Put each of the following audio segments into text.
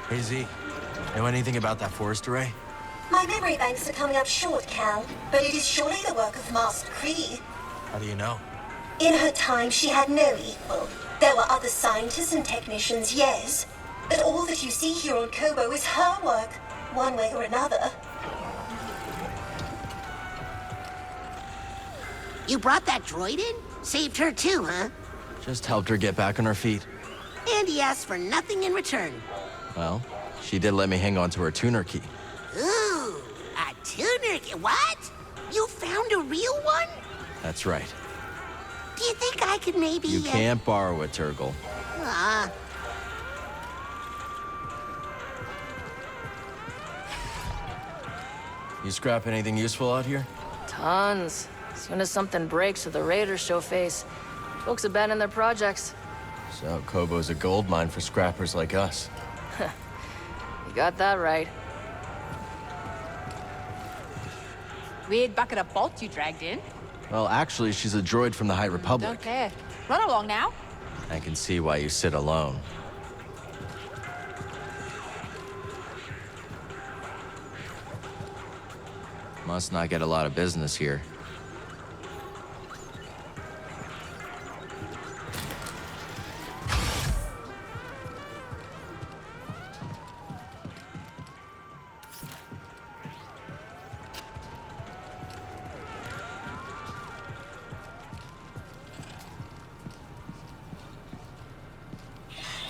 Hey Z, know anything about that forest array? My memory banks are coming up short, Cal, but it is surely the work of Master Kree. How do you know? In her time, she had no equal. There were other scientists and technicians, yes, but all that you see here on Kobo is her work, one way or another. You brought that droid in? Saved her too, huh? Just helped her get back on her feet. And he asked for nothing in return. Well, she did let me hang on to her tuner key. Ooh, a tuner key. What? You found a real one? That's right. Do you think I could maybe... You can't borrow it, Turgle. Ah. You scrap anything useful out here? Tons. As soon as something breaks or the raiders show face, folks abandon their projects. So Kobo's a gold mine for scrappers like us. You got that right. Weird bucket of bolts you dragged in. Well, actually, she's a droid from the High Republic. Don't care. Run along now. I can see why you sit alone. Must not get a lot of business here.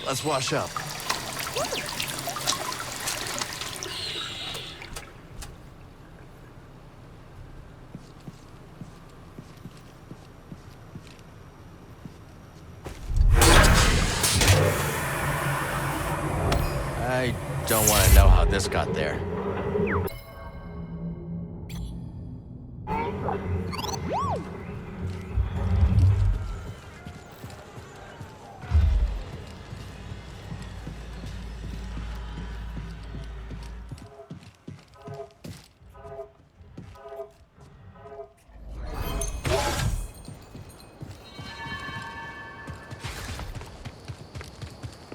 Let's wash up. I don't want to know how this got there.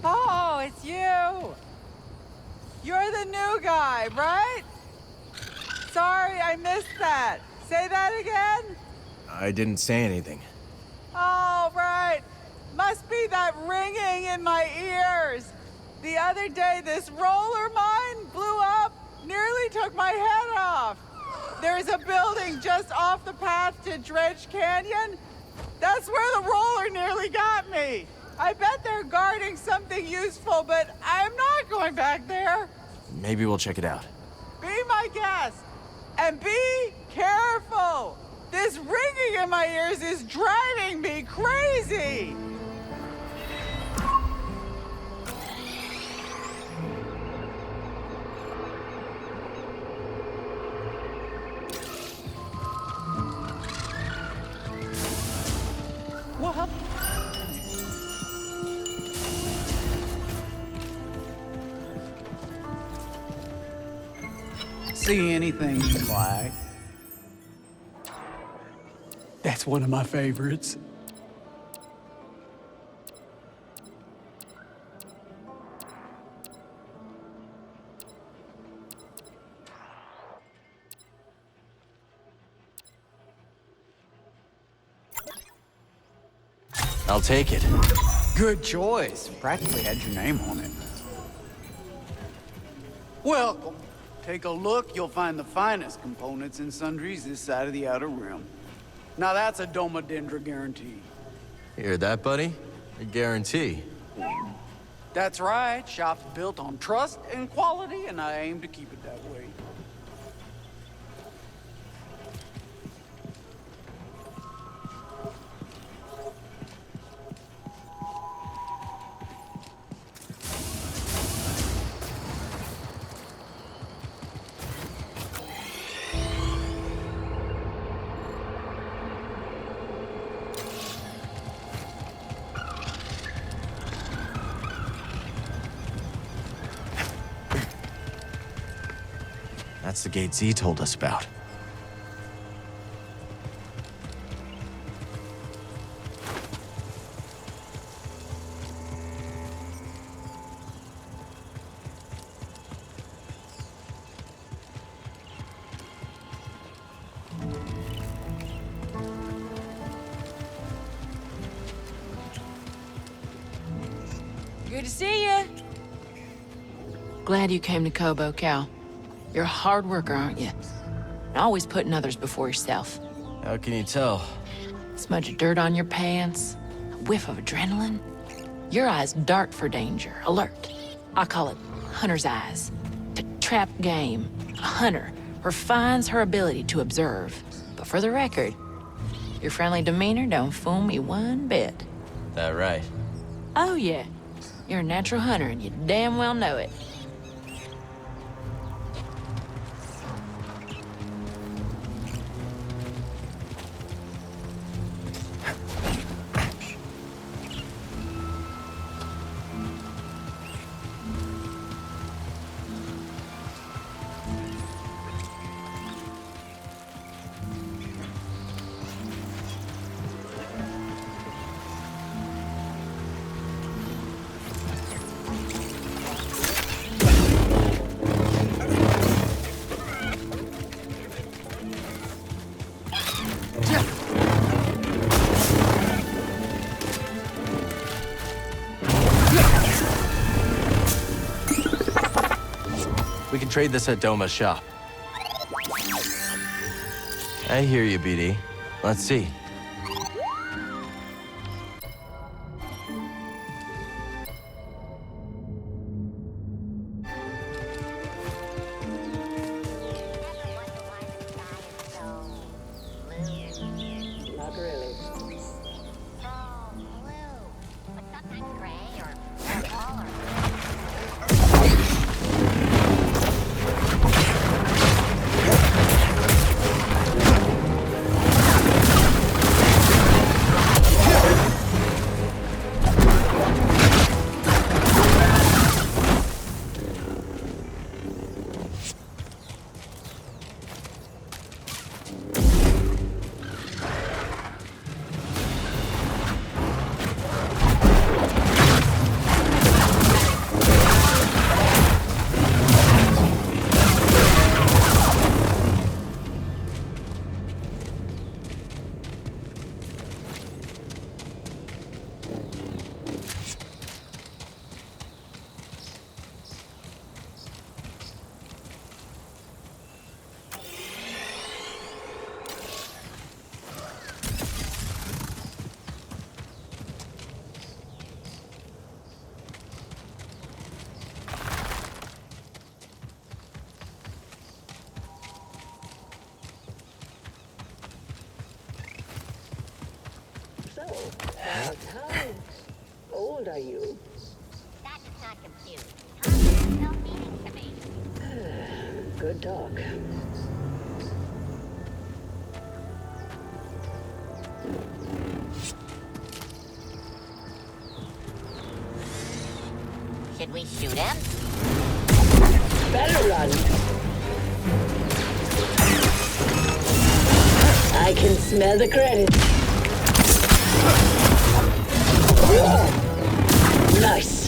Oh, it's you! You're the new guy, right? Sorry, I missed that. Say that again? I didn't say anything. Oh, right. Must be that ringing in my ears. The other day, this roller mine blew up, nearly took my head off. There's a building just off the path to Dredge Canyon. That's where the roller nearly got me. I bet they're guarding something useful, but I'm not going back there. Maybe we'll check it out. Be my guest, and be careful. This ringing in my ears is driving me crazy. What? See anything you like? That's one of my favorites. I'll take it. Good choice. Practically had your name on it. Welcome. Take a look, you'll find the finest components and sundries this side of the Outer Rim. Now that's a Domodendra guarantee. Hear that, buddy? A guarantee. That's right, shop's built on trust and quality, and I aim to keep it that way. That's the gate Z told us about. Good to see you. Glad you came to Kobo, Cal. You're a hard worker, aren't you? Always putting others before yourself. How can you tell? Smudge of dirt on your pants, a whiff of adrenaline. Your eyes dart for danger, alert. I call it hunter's eyes. To trap game, a hunter refines her ability to observe. But for the record, your friendly demeanor don't fool me one bit. That right? Oh yeah, you're a natural hunter and you damn well know it. We can trade this at Doma's shop. I hear you, BD. Let's see. Not really. How old are you? That does not compute. Time has no meaning to me. Good talk. Should we shoot him? Better run. I can smell the credits. Nice.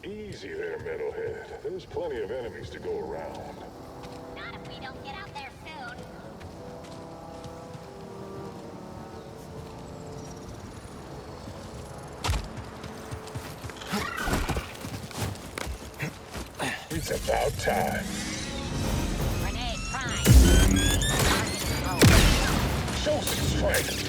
Easy there, metalhead. There's plenty of enemies to go around. Not if we don't get out there soon. It's about time. Grenade prime. Show some strength.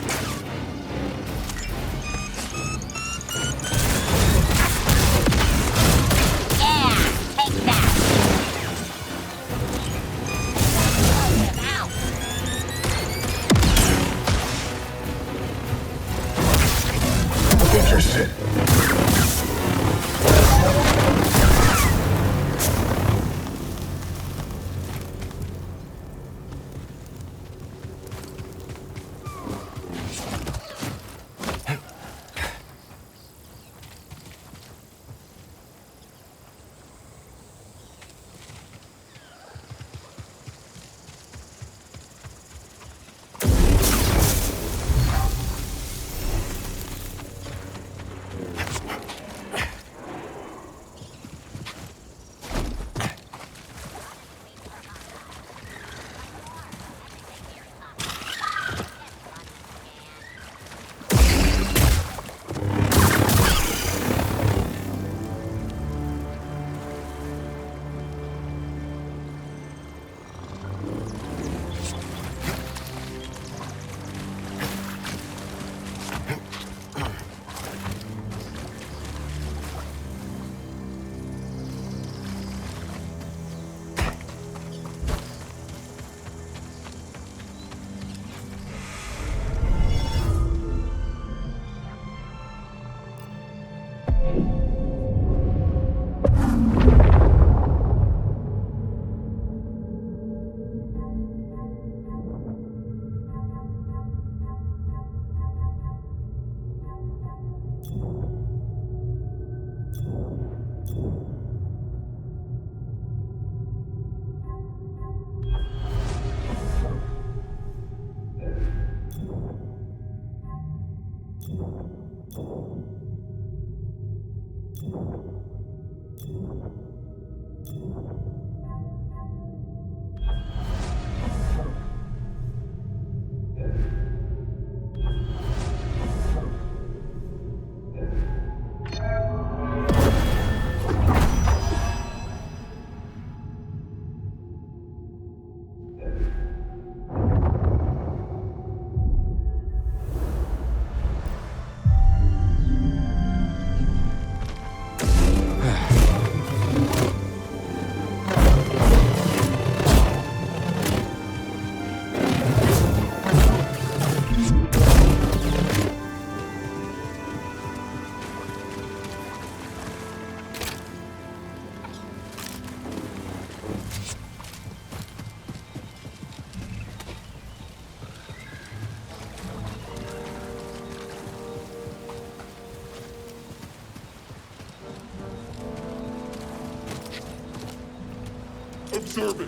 Observing.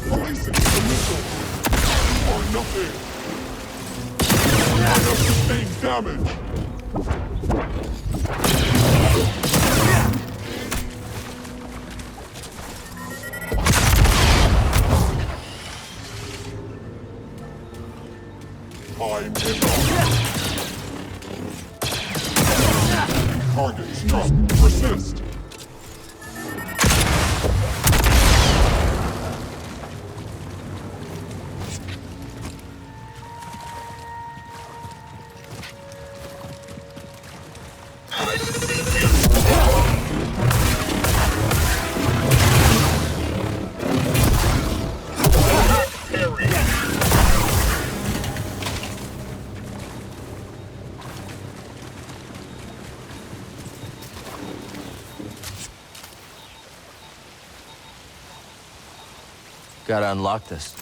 Releasing the missile. Or nothing. I have sustained damage. I'm in. Target struck. Persist. Gotta unlock this.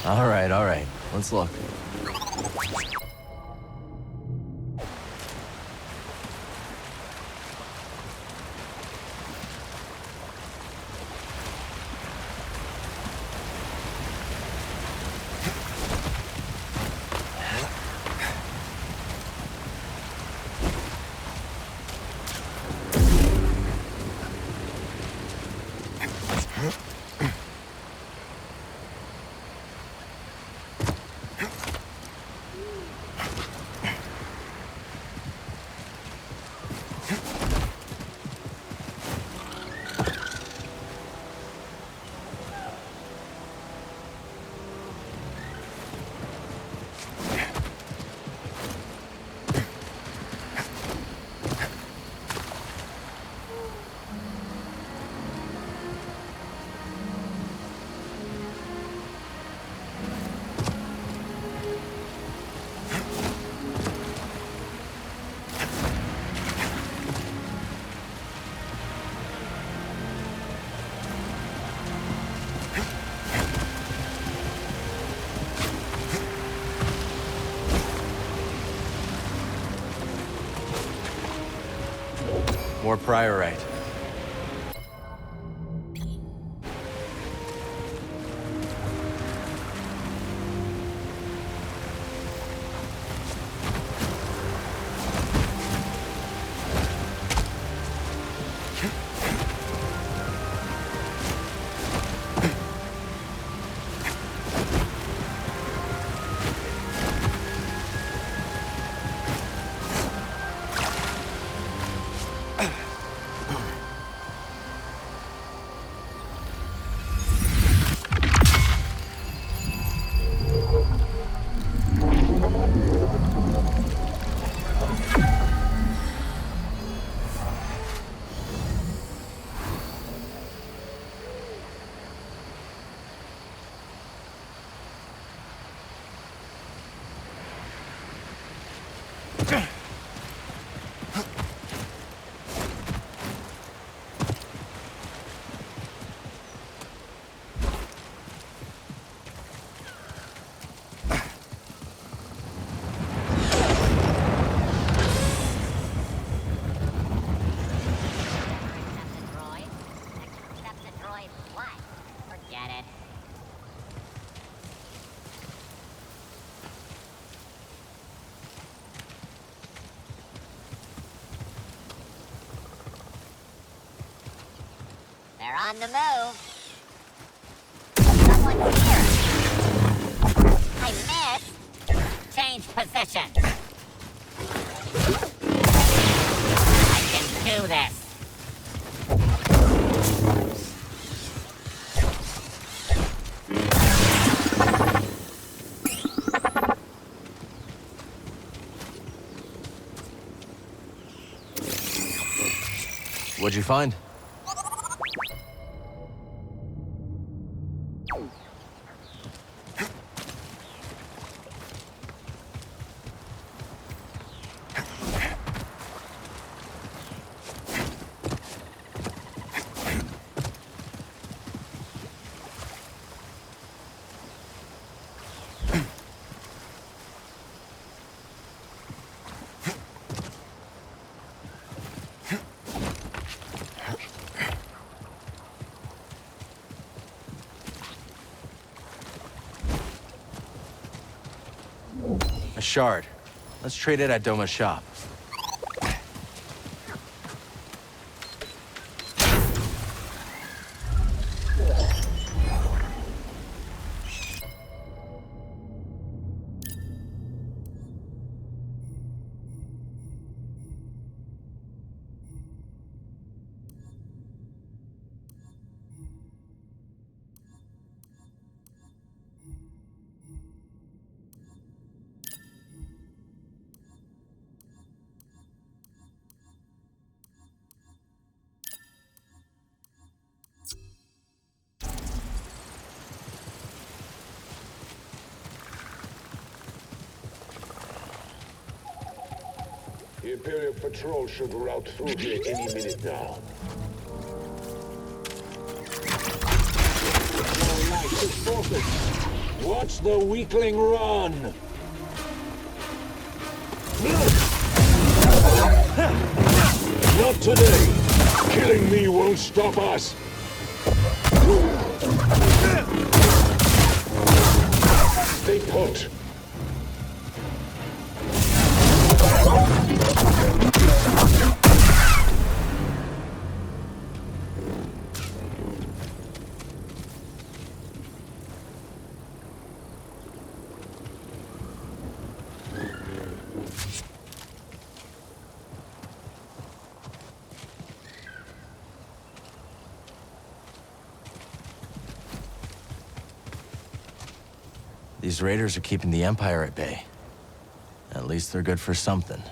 All right. Let's look. More priorite. They're on the move. Someone's here. I missed. Change position. I can do this. What'd you find? A shard. Let's trade it at Doma's shop. The Imperial Patrol should route through here any minute now. Watch the weakling run! Not today! Killing me won't stop us! Stay put! These raiders are keeping the Empire at bay. At least they're good for something.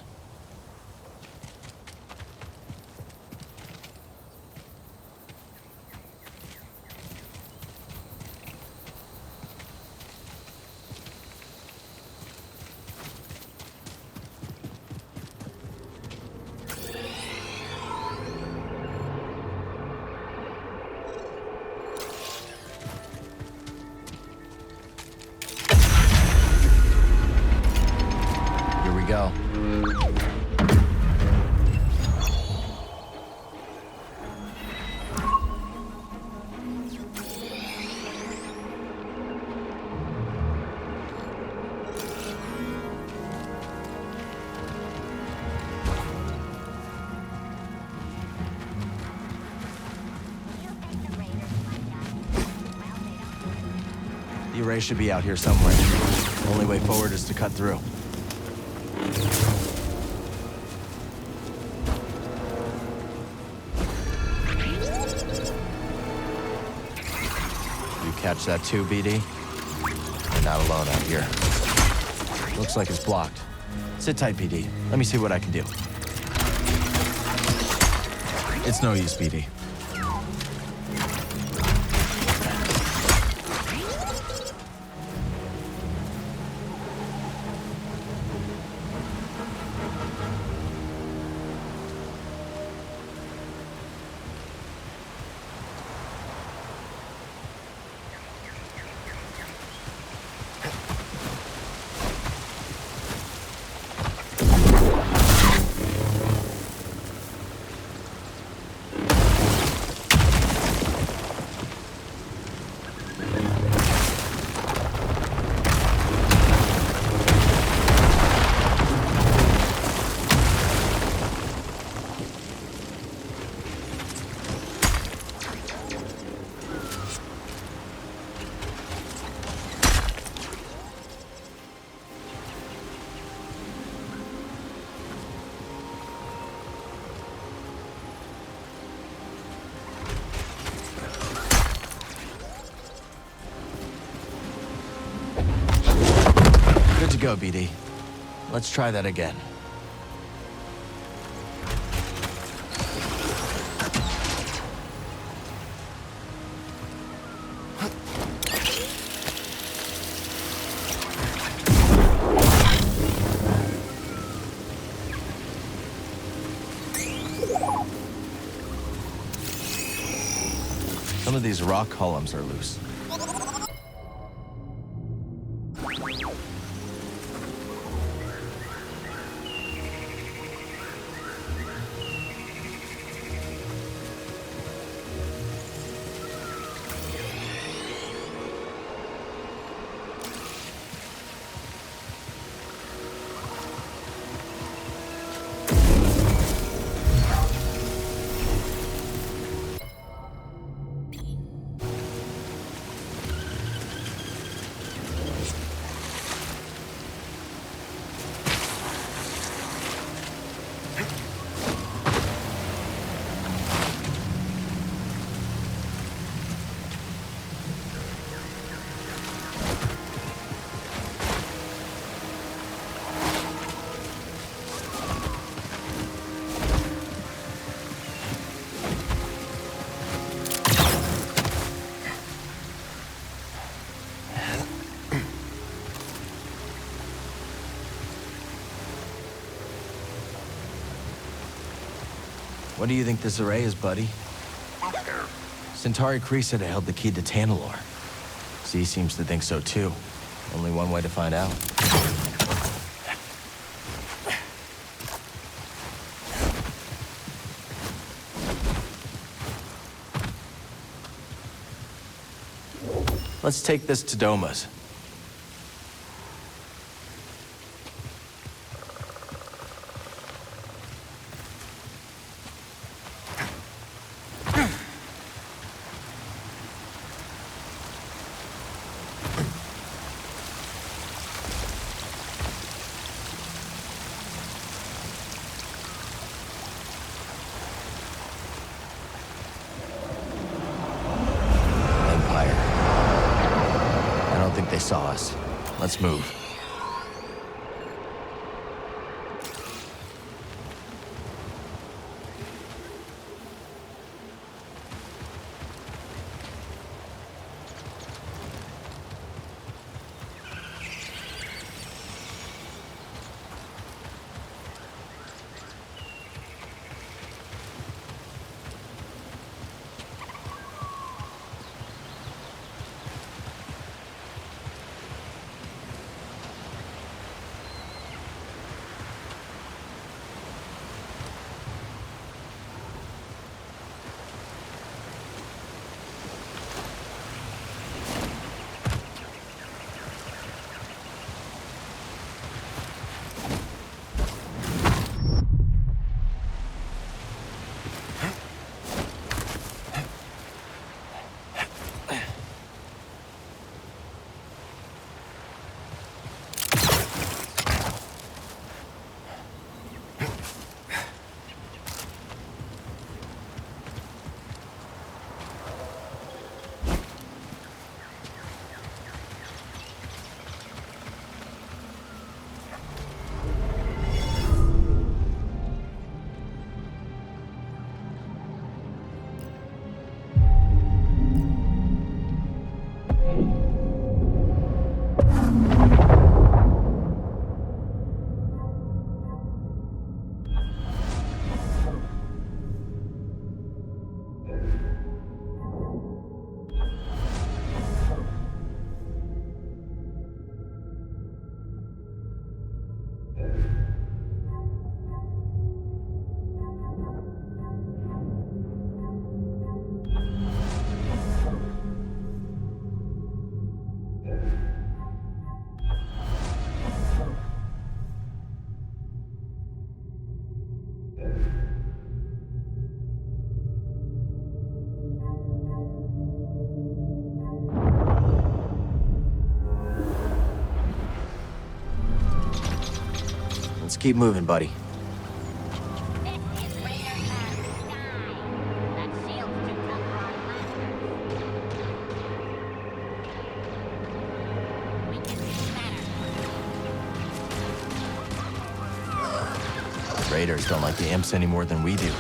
Go. The array should be out here somewhere. The only way forward is to cut through. Catch that too, BD? You're not alone out here. Looks like it's blocked. Sit tight, BD. Let me see what I can do. It's no use, BD. Good to go, BD. Let's try that again. Some of these rock columns are loose. What do you think this array is, buddy? Centauri Khri said it held the key to Tanalorr. Z seems to think so too. Only one way to find out. Let's take this to Doma's. They saw us. Let's move. Let's keep moving, buddy. Raiders don't like the imps any more than we do.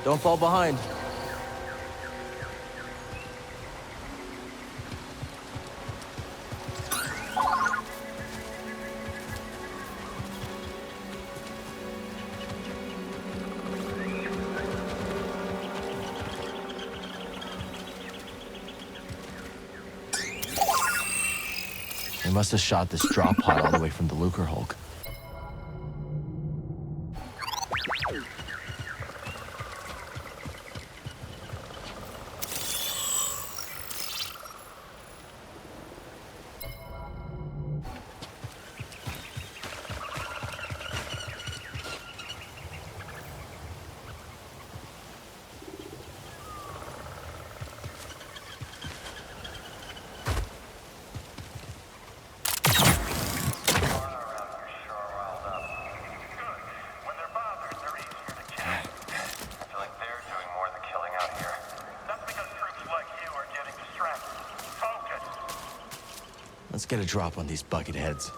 Don't fall behind. must have shot this drop pod all the way from the Lucre Hulk. Let's get a drop on these bucket heads.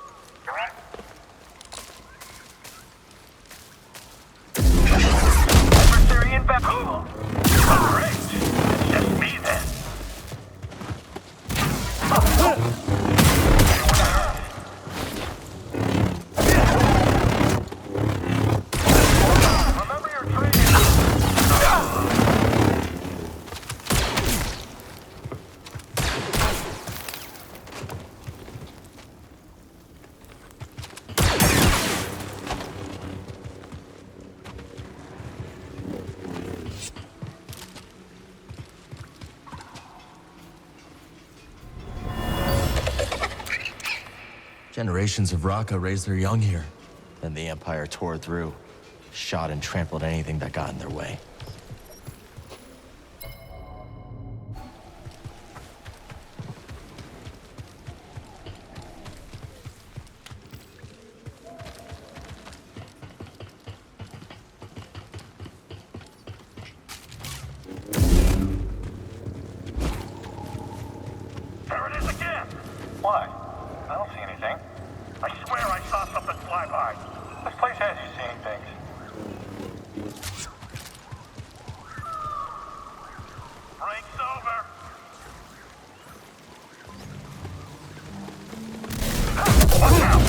Adversary inbound. Cool. Oh, great. It's just me then. Remember your training. Generations of Raqqa raised their young here. Then the Empire tore through, shot and trampled anything that got in their way. There it is again. Why? I don't see anything. I swear I saw something fly by. This place has you seeing things. Break's over. Watch out!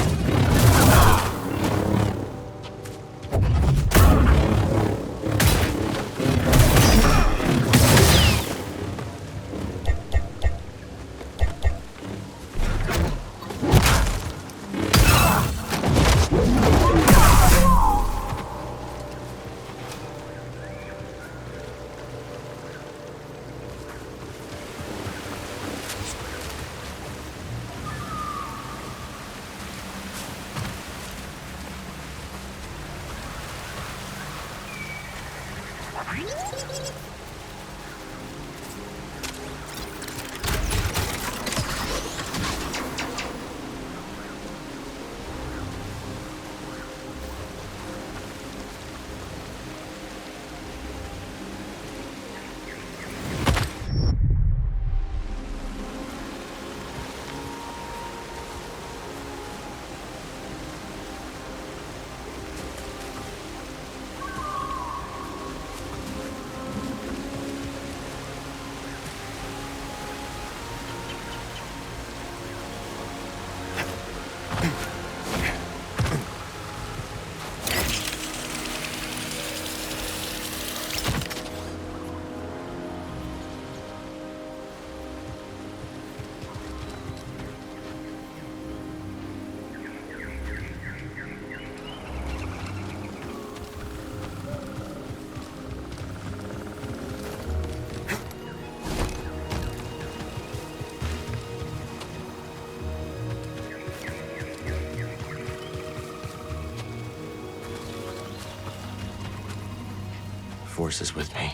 Force is with me.